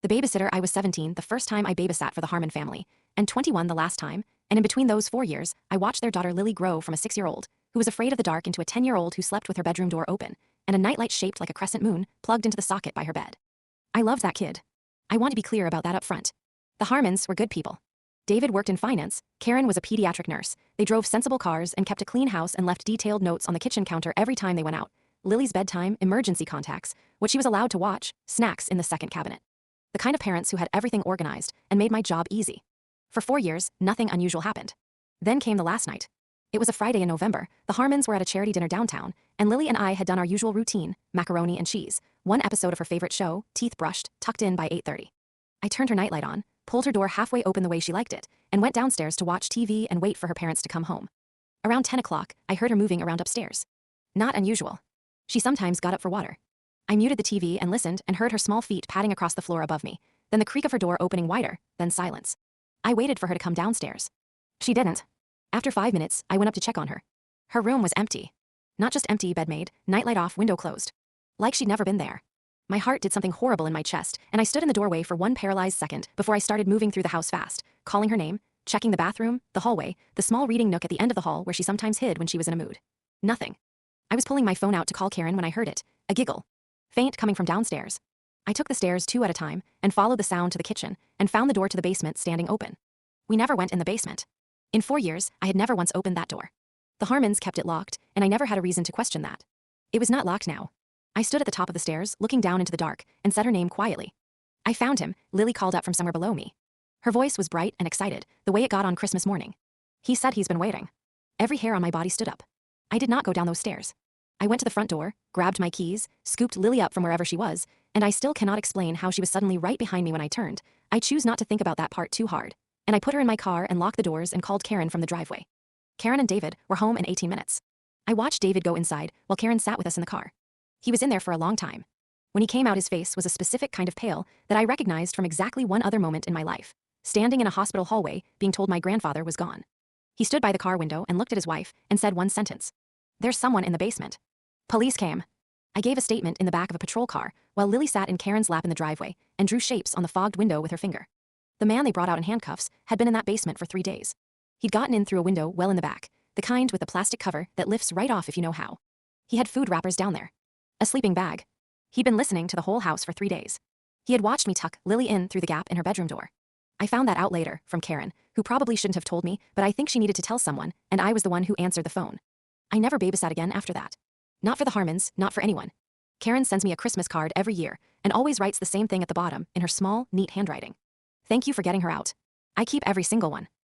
The babysitter I was 17 the first time I babysat for the Harmon family, and 21 the last time, and in between those 4 years, I watched their daughter Lily grow from a 6-year-old, who was afraid of the dark into a 10-year-old who slept with her bedroom door open, and a nightlight shaped like a crescent moon plugged into the socket by her bed. I loved that kid. I want to be clear about that up front. The Harmons were good people. David worked in finance, Karen was a pediatric nurse, they drove sensible cars and kept a clean house and left detailed notes on the kitchen counter every time they went out. Lily's bedtime, emergency contacts, what she was allowed to watch, snacks in the second cabinet. The kind of parents who had everything organized and made my job easy. For 4 years, nothing unusual happened. Then came the last night. It was a Friday in November, the Harmons were at a charity dinner downtown, and Lily and I had done our usual routine, macaroni and cheese, one episode of her favorite show, teeth brushed, tucked in by 8:30. I turned her nightlight on, pulled her door halfway open the way she liked it, and went downstairs to watch TV and wait for her parents to come home. Around 10 o'clock, I heard her moving around upstairs. Not unusual. She sometimes got up for water. I muted the TV and listened and heard her small feet padding across the floor above me, then the creak of her door opening wider, then silence. I waited for her to come downstairs. She didn't. After 5 minutes, I went up to check on her. Her room was empty. Not just empty, bed made, nightlight off, window closed. Like she'd never been there. My heart did something horrible in my chest, and I stood in the doorway for one paralyzed second before I started moving through the house fast, calling her name, checking the bathroom, the hallway, the small reading nook at the end of the hall where she sometimes hid when she was in a mood. Nothing. I was pulling my phone out to call Karen when I heard it, a giggle. Faint coming from downstairs. I took the stairs 2 at a time and followed the sound to the kitchen and found the door to the basement standing open. We never went in the basement. In 4 years, I had never once opened that door. The Harmons kept it locked, and I never had a reason to question that. It was not locked now. I stood at the top of the stairs, looking down into the dark, and said her name quietly. I found him, Lily called up from somewhere below me. Her voice was bright and excited, the way it got on Christmas morning. He said he's been waiting. Every hair on my body stood up. I did not go down those stairs. I went to the front door, grabbed my keys, scooped Lily up from wherever she was, and I still cannot explain how she was suddenly right behind me when I turned. I choose not to think about that part too hard. And I put her in my car and locked the doors and called Karen from the driveway. Karen and David were home in 18 minutes. I watched David go inside while Karen sat with us in the car. He was in there for a long time. When he came out, his face was a specific kind of pale that I recognized from exactly one other moment in my life, standing in a hospital hallway, being told my grandfather was gone. He stood by the car window and looked at his wife and said one sentence. There's someone in the basement. Police came. I gave a statement in the back of a patrol car while Lily sat in Karen's lap in the driveway and drew shapes on the fogged window with her finger. The man they brought out in handcuffs had been in that basement for 3 days. He'd gotten in through a window well in the back, the kind with the plastic cover that lifts right off if you know how. He had food wrappers down there. A sleeping bag. He'd been listening to the whole house for 3 days. He had watched me tuck Lily in through the gap in her bedroom door. I found that out later, from Karen, who probably shouldn't have told me, but I think she needed to tell someone, and I was the one who answered the phone. I never babysat again after that. Not for the Harmons, not for anyone. Karen sends me a Christmas card every year, and always writes the same thing at the bottom, in her small, neat handwriting. Thank you for getting her out. I keep every single one.